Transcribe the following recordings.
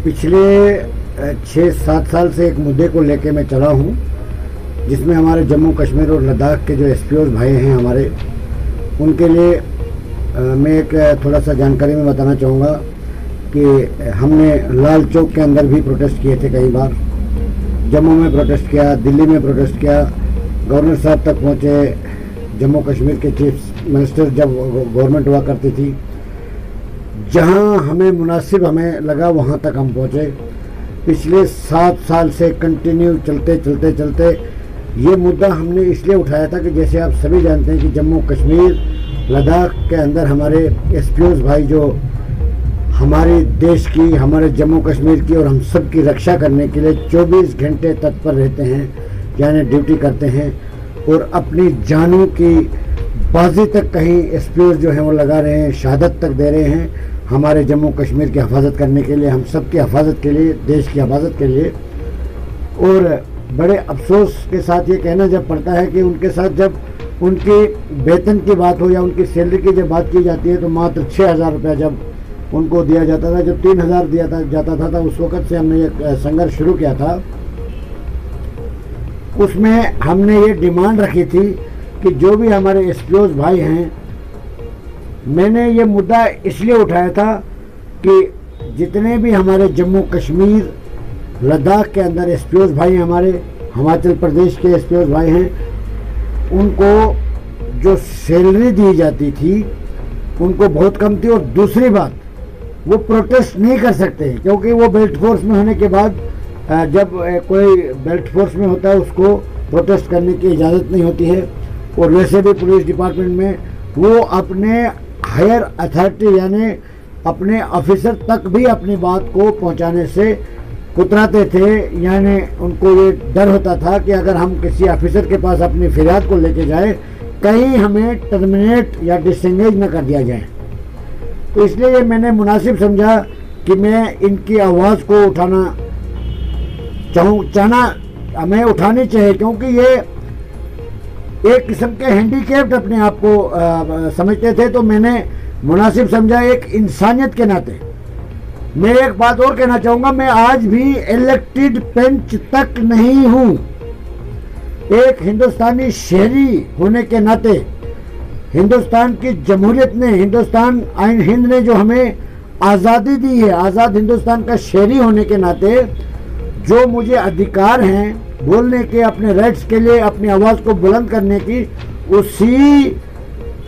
पिछले 6-7 साल से एक मुद्दे को लेके मैं चला हूँ, जिसमें हमारे जम्मू कश्मीर और लद्दाख के जो एसपीओ भाई हैं हमारे, उनके लिए मैं एक थोड़ा सा जानकारी में बताना चाहूँगा कि हमने लाल चौक के अंदर भी प्रोटेस्ट किए थे, कई बार जम्मू में प्रोटेस्ट किया, दिल्ली में प्रोटेस्ट किया, गवर्नर साहब तक पहुँचे, जम्मू कश्मीर के चीफ मिनिस्टर जब गवर्नमेंट हुआ करती थी, जहाँ हमें मुनासिब हमें लगा वहाँ तक हम पहुँचे। पिछले 7 साल से कंटिन्यू चलते ये मुद्दा हमने इसलिए उठाया था कि जैसे आप सभी जानते हैं कि जम्मू कश्मीर लद्दाख के अंदर हमारे एसपीओ भाई जो हमारे देश की, हमारे जम्मू कश्मीर की और हम सब की रक्षा करने के लिए 24 घंटे तत्पर रहते हैं, यानी ड्यूटी करते हैं और अपनी जानों की बाजी तक कहीं एसपीओ जो हैं वो लगा रहे हैं, शहादत तक दे रहे हैं हमारे जम्मू कश्मीर की हिफाजत करने के लिए, हम सब की हिफाजत के लिए, देश की हिफाजत के लिए। और बड़े अफसोस के साथ ये कहना जब पड़ता है कि उनके साथ जब उनकी वेतन की बात हो या उनकी सैलरी की जब बात की जाती है तो मात्र 6,000 रुपया जब उनको दिया जाता था, जब 3,000 दिया जाता था उस वक़्त से हमने ये संघर्ष शुरू किया था। उसमें हमने ये डिमांड रखी थी कि जो भी हमारे एसपीओ भाई हैं, मैंने ये मुद्दा इसलिए उठाया था कि जितने भी हमारे जम्मू कश्मीर लद्दाख के अंदर एसपीओ भाई हैं, हमारे हिमाचल प्रदेश के एसपीओ भाई हैं, उनको जो सैलरी दी जाती थी उनको बहुत कम थी। और दूसरी बात, वो प्रोटेस्ट नहीं कर सकते क्योंकि वो बेल्ट फोर्स में होने के बाद जब कोई बेल्ट फोर्स में होता है उसको प्रोटेस्ट करने की इजाज़त नहीं होती है। और वैसे भी पुलिस डिपार्टमेंट में वो अपने हायर अथॉरिटी यानी अपने ऑफिसर तक भी अपनी बात को पहुंचाने से कुतराते थे, यानी उनको ये डर होता था कि अगर हम किसी ऑफिसर के पास अपनी फरियाद को लेके जाए कहीं हमें टर्मिनेट या डिसएंगेज न कर दिया जाए। तो इसलिए ये मैंने मुनासिब समझा कि मैं इनकी आवाज़ को हमें उठानी चाहिए, क्योंकि ये एक किस्म के हैंडीकैप्ड अपने आप को समझते थे। तो मैंने मुनासिब समझा एक इंसानियत के नाते। मैं एक बात और कहना चाहूँगा, मैं आज भी इलेक्टेड पेंच तक नहीं हूँ। एक हिंदुस्तानी शहरी होने के नाते हिंदुस्तान की जमहूरियत ने, हिंदुस्तान आइन हिंद ने जो हमें आज़ादी दी है, आज़ाद हिंदुस्तान का शहरी होने के नाते जो मुझे अधिकार हैं बोलने के, अपने राइट्स के लिए अपनी आवाज़ को बुलंद करने की, उसी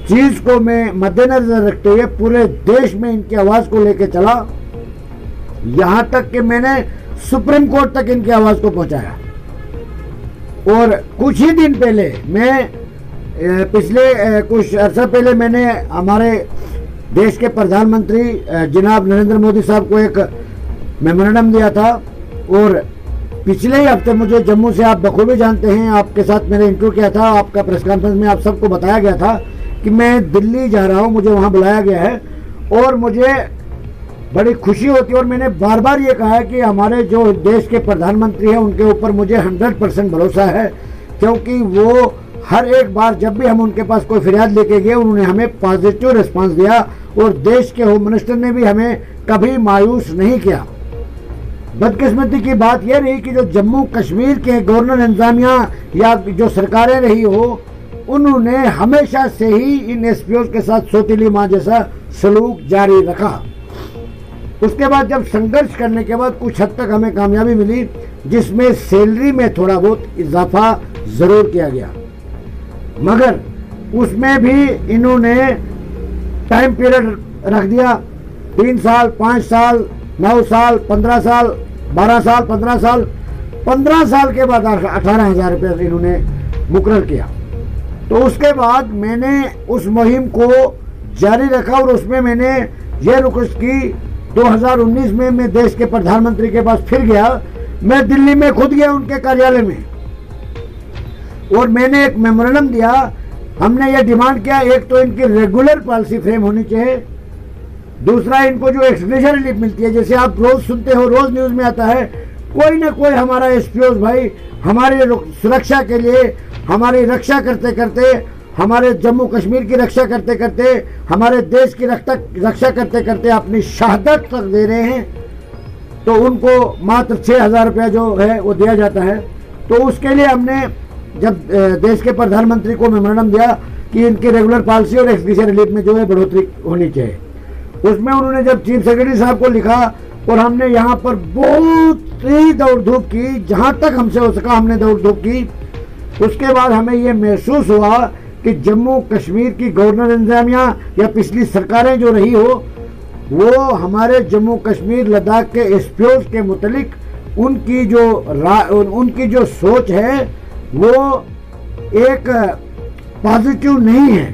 चीज़ को मैं मद्देनजर रखते हुए पूरे देश में इनकी आवाज़ को लेकर चला, यहाँ तक कि मैंने सुप्रीम कोर्ट तक इनकी आवाज़ को पहुँचाया। और कुछ ही दिन पहले मैं पिछले कुछ अर्सा पहले मैंने हमारे देश के प्रधानमंत्री जनाब नरेंद्र मोदी साहब को एक मेमोरेंडम दिया था। और पिछले ही हफ्ते मुझे जम्मू से, आप बखूबी जानते हैं, आपके साथ मैंने इंटरव्यू किया था, आपका प्रेस कॉन्फ्रेंस में आप सबको बताया गया था कि मैं दिल्ली जा रहा हूं, मुझे वहां बुलाया गया है और मुझे बड़ी खुशी होती है। और मैंने बार बार ये कहा है कि हमारे जो देश के प्रधानमंत्री हैं उनके ऊपर मुझे 100% भरोसा है, क्योंकि वो हर एक बार जब भी हम उनके पास कोई फरियाद लेके गए उन्होंने हमें पॉजिटिव रिस्पांस दिया और देश के होम मिनिस्टर ने भी हमें कभी मायूस नहीं किया। बदकिस्मती की बात यह रही कि जो जम्मू कश्मीर के गवर्नर इंतजामिया या जो सरकारें रही हो, उन्होंने हमेशा से ही इन एसपीओ के साथ सौतीली माँ जैसा सलूक जारी रखा। उसके बाद जब संघर्ष करने के बाद कुछ हद तक हमें कामयाबी मिली, जिसमें सैलरी में थोड़ा बहुत इजाफा ज़रूर किया गया, मगर उसमें भी इन्होंने टाइम पीरियड रख दिया। 3 साल, 5 साल, 9 साल, 15 साल, 12 साल, 15 साल, 15 साल के बाद 18,000 रुपये इन्होंने मुकर्रर किया। तो उसके बाद मैंने उस मुहिम को जारी रखा और उसमें मैंने ये रिक्वेस्ट की। 2019 में मैं देश के प्रधानमंत्री के पास फिर गया, मैं दिल्ली में खुद गया उनके कार्यालय में और मैंने एक मेमोरेंडम दिया। हमने ये डिमांड किया, एक तो इनकी रेगुलर पॉलिसी फ्रेम होनी चाहिए, दूसरा इनको जो एक्सग्रेशन रिलीफ मिलती है, जैसे आप रोज सुनते हो, रोज न्यूज में आता है, कोई ना कोई हमारा एसपीओ भाई हमारी सुरक्षा के लिए, हमारी रक्षा करते करते, हमारे जम्मू कश्मीर की रक्षा करते करते, हमारे देश की रक्षा करते करते अपनी शहादत तक दे रहे हैं। तो उनको मात्र 6,000 रुपया जो है वो दिया जाता है। तो उसके लिए हमने जब देश के प्रधानमंत्री को मेमोरेंडम दिया कि इनकी रेगुलर पॉलिसी और एक्स ग्रेशिया रिलीफ में जो है बढ़ोतरी होनी चाहिए, उसमें उन्होंने जब चीफ सेक्रेटरी साहब को लिखा और हमने यहाँ पर बहुत ही दौड़ धूप की, जहाँ तक हमसे हो सका हमने दौड़ धूप की। उसके बाद हमें ये महसूस हुआ कि जम्मू कश्मीर की गवर्नर इंतजामिया या पिछली सरकारें जो रही हो, वो हमारे जम्मू कश्मीर लद्दाख के एसपीओज के मुतलिक उनकी जो सोच है वो एक पॉजिटिव नहीं है।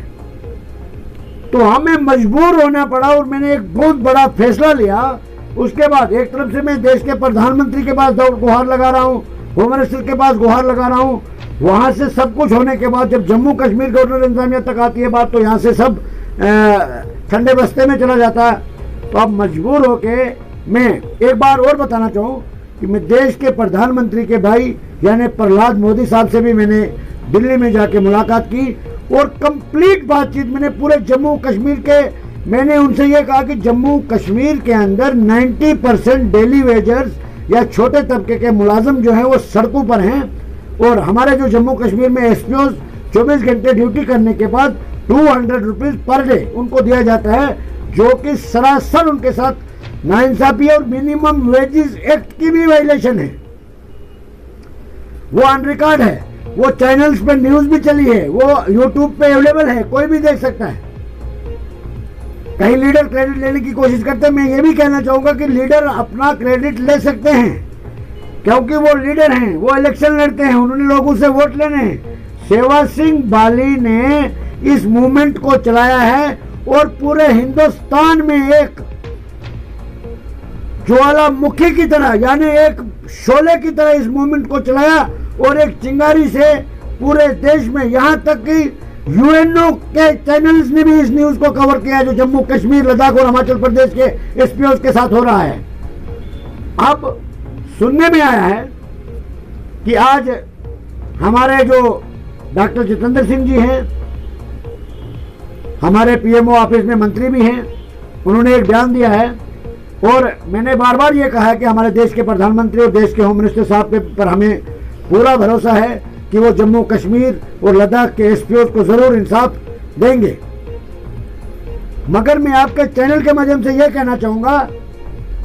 तो हमें मजबूर होना पड़ा और मैंने एक बहुत बड़ा फैसला लिया। उसके बाद एक तरफ से मैं देश के प्रधानमंत्री के पास गुहार लगा रहा हूँ, होम मिनिस्टर के पास गुहार लगा रहा हूँ, वहाँ से सब कुछ होने के बाद जब जम्मू कश्मीर गवर्नर इंतजामिया तक आती है बात, तो यहाँ से सब ठंडे बस्ते में चला जाता है। तो अब मजबूर होके मैं एक बार और बताना चाहूँ कि मैं देश के प्रधानमंत्री के भाई यानी प्रहलाद मोदी साहब से भी मैंने दिल्ली में जाके मुलाकात की और कंप्लीट बातचीत मैंने पूरे जम्मू कश्मीर के, मैंने उनसे ये कहा कि जम्मू कश्मीर के अंदर 90% डेली वेजर्स या छोटे तबके के मुलाजिम जो हैं वो सड़कों पर हैं और हमारे जो जम्मू कश्मीर में एसपीओ 24 घंटे ड्यूटी करने के बाद 200 रुपीज पर डे उनको दिया जाता है, जो कि सरासर उनके साथ नाइंसाफी और मिनिमम वेजेस एक्ट की भी वायलेशन है। वो ऑन रिकॉर्ड है, वो चैनल्स पे न्यूज भी चली है, वो यूट्यूब पे अवेलेबल है, कोई भी देख सकता है। कहीं लीडर क्रेडिट लेने की कोशिश करते हैं, मैं ये भी कहना चाहूंगा कि लीडर अपना क्रेडिट ले सकते हैं क्योंकि वो लीडर हैं, वो इलेक्शन लड़ते हैं, उन्होंने लोगों से वोट लेने हैं। सेवा सिंह बाली ने इस मूवमेंट को चलाया है और पूरे हिंदुस्तान में एक ज्वालामुखी की तरह यानी एक शोले की तरह इस मूवमेंट को चलाया और एक चिंगारी से पूरे देश में, यहां तक कि यूएनओ के चैनल्स ने भी इस न्यूज को कवर किया जो जम्मू कश्मीर लद्दाख और हिमाचल प्रदेश के एसपीओ के साथ हो रहा है। अब सुनने में आया है कि आज हमारे जो डॉक्टर जितेंद्र सिंह जी हैं, हमारे पीएमओ ऑफिस में मंत्री भी हैं, उन्होंने एक बयान दिया है और मैंने बार बार ये कहा है कि हमारे देश के प्रधानमंत्री और देश के होम मिनिस्टर साहब के पर हमें पूरा भरोसा है कि वो जम्मू कश्मीर और लद्दाख के एसपीओ को जरूर इंसाफ देंगे। मगर मैं आपके चैनल के माध्यम से ये कहना चाहूंगा,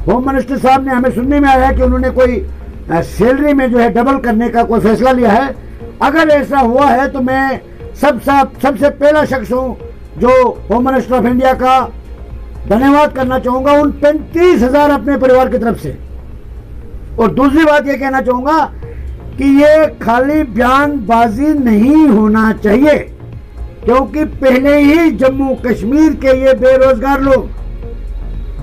होम मिनिस्टर साहब ने, हमें सुनने में आया है कि उन्होंने कोई सैलरी में जो है डबल करने का कोई फैसला लिया है। अगर ऐसा हुआ है तो मैं सबसे पहला शख्स हूं जो होम मिनिस्टर ऑफ इंडिया का धन्यवाद करना चाहूंगा उन 35,000 अपने परिवार की तरफ से। और दूसरी बात यह कहना चाहूंगा कि ये खाली बयानबाजी नहीं होना चाहिए, क्योंकि पहले ही जम्मू कश्मीर के ये बेरोजगार लोग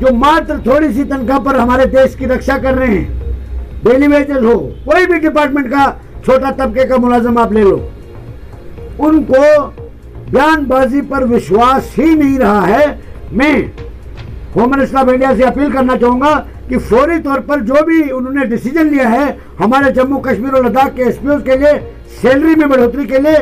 जो मात्र थोड़ी सी तनख्वाह पर हमारे देश की रक्षा कर रहे हैं, डेली वेजेस हो, कोई भी डिपार्टमेंट का छोटा तबके का मुलाजिम आप ले लो, उनको बयानबाजी पर विश्वास ही नहीं रहा है। मैं होम मिनिस्टर ऑफ इंडिया से अपील करना चाहूंगा कि फौरी तौर पर जो भी उन्होंने डिसीजन लिया है हमारे जम्मू कश्मीर और लद्दाख के एसपीओ के लिए सैलरी में बढ़ोतरी के लिए,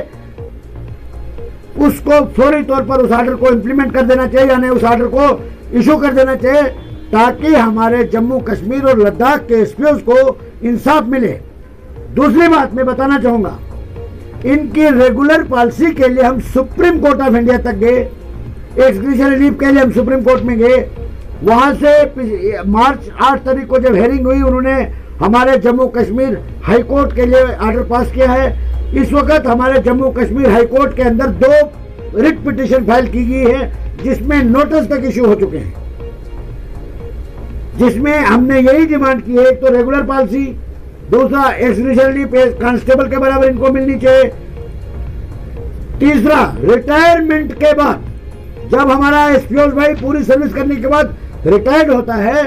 उसको फौरी तौर पर उस ऑर्डर को इंप्लीमेंट कर देना चाहिए, यानी उस ऑर्डर को इशू कर देना चाहिए ताकि हमारे जम्मू कश्मीर और लद्दाख के एसपीओ को इंसाफ मिले। दूसरी बात मैं बताना चाहूंगा, इनकी रेगुलर पॉलिसी के लिए हम सुप्रीम कोर्ट ऑफ इंडिया तक गए, एक्स ग्रेशिया रिलीफ के लिए हम सुप्रीम कोर्ट में गए। वहां से मार्च 8 तारीख को जब हेयरिंग हुई, उन्होंने हमारे जम्मू कश्मीर हाई कोर्ट के लिए ऑर्डर पास किया है। इस वक्त हमारे जम्मू कश्मीर हाई कोर्ट के अंदर 2 रिट पिटीशन फाइल की गई है जिसमें नोटिस तक इश्यू हो चुके हैं, जिसमें हमने यही डिमांड की है, एक तो रेगुलर पॉलिसी, दूसरा एक्स ग्रेशिया रिलीफ कांस्टेबल के बराबर इनको मिलनी चाहिए, तीसरा रिटायरमेंट के बाद जब हमारा एसपीओ भाई पूरी सर्विस करने के बाद रिटायर्ड होता है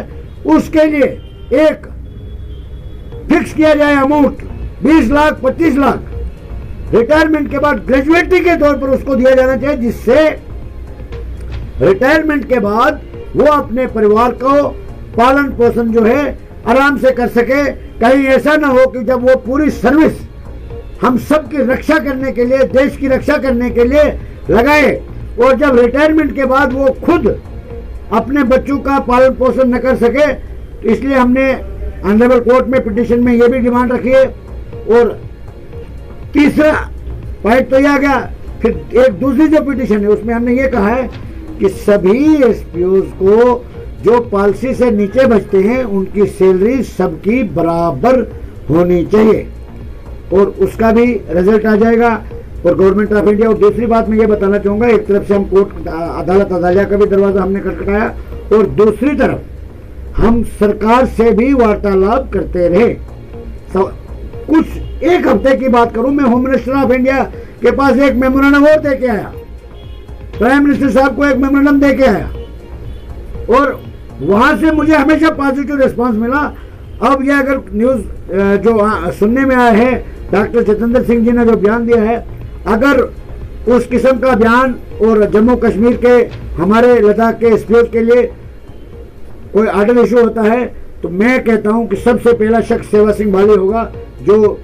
उसके लिए एक फिक्स किया जाए अमाउंट 20 लाख 25 लाख रिटायरमेंट के बाद ग्रेजुएटी के तौर पर उसको दिया जाना चाहिए, जिससे रिटायरमेंट के बाद वो अपने परिवार को पालन पोषण जो है आराम से कर सके। कहीं ऐसा ना हो कि जब वो पूरी सर्विस हम सब की रक्षा करने के लिए, देश की रक्षा करने के लिए लगाए और जब रिटायरमेंट के बाद वो खुद अपने बच्चों का पालन पोषण न कर सके तो इसलिए हमने ऑनरेबल कोर्ट में पिटिशन में ये भी डिमांड रखी है। और तीसरा पॉइंट तो ये आ गया। फिर एक दूसरी जो पिटिशन है उसमें हमने ये कहा है कि सभी एसपीओज को जो पॉलिसी से नीचे बचते हैं उनकी सैलरी सबकी बराबर होनी चाहिए और उसका भी रिजल्ट आ जाएगा और गवर्नमेंट ऑफ इंडिया। और दूसरी बात मैं ये बताना चाहूँगा, एक तरफ से हम कोर्ट अदालत अदालिया का भी दरवाज़ा हमने खटखटाया और दूसरी तरफ हम सरकार से भी वार्तालाप करते रहे। कुछ एक हफ्ते की बात करूं, मैं होम मिनिस्टर ऑफ इंडिया के पास एक मेमोरेंडम और दे के आया, प्राइम मिनिस्टर साहब को एक मेमोरेंडम दे के आया और वहां से मुझे हमेशा पॉजिटिव रिस्पांस मिला। अब यह अगर न्यूज़ जो सुनने में आया है, डॉक्टर जितेंद्र सिंह जी ने जो बयान दिया है, अगर उस किस्म का बयान और जम्मू कश्मीर के हमारे लद्दाख के एसपीओ के लिए कोई ऑर्डर इशू होता है तो मैं कहता हूं कि सबसे पहला शख्स सेवा सिंह बाली होगा, जो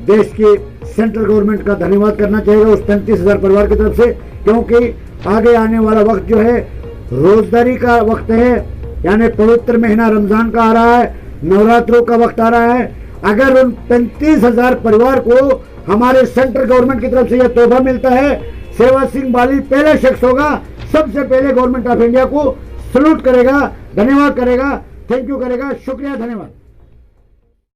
देश की सेंट्रल गवर्नमेंट का धन्यवाद करना चाहेगा उस 35,000 परिवार की तरफ से, क्योंकि आगे आने वाला वक्त जो है रोजगारी का वक्त है, यानी पवित्र महीना रमजान का आ रहा है, नवरात्रों का वक्त आ रहा है। अगर उन 35,000 परिवार को हमारे सेंट्रल गवर्नमेंट की तरफ से यह तोहफा मिलता है, सेवा सिंह बाली पहला शख्स होगा, सबसे पहले गवर्नमेंट ऑफ इंडिया को सल्यूट करेगा, धन्यवाद करेगा, थैंक यू करेगा, शुक्रिया, धन्यवाद।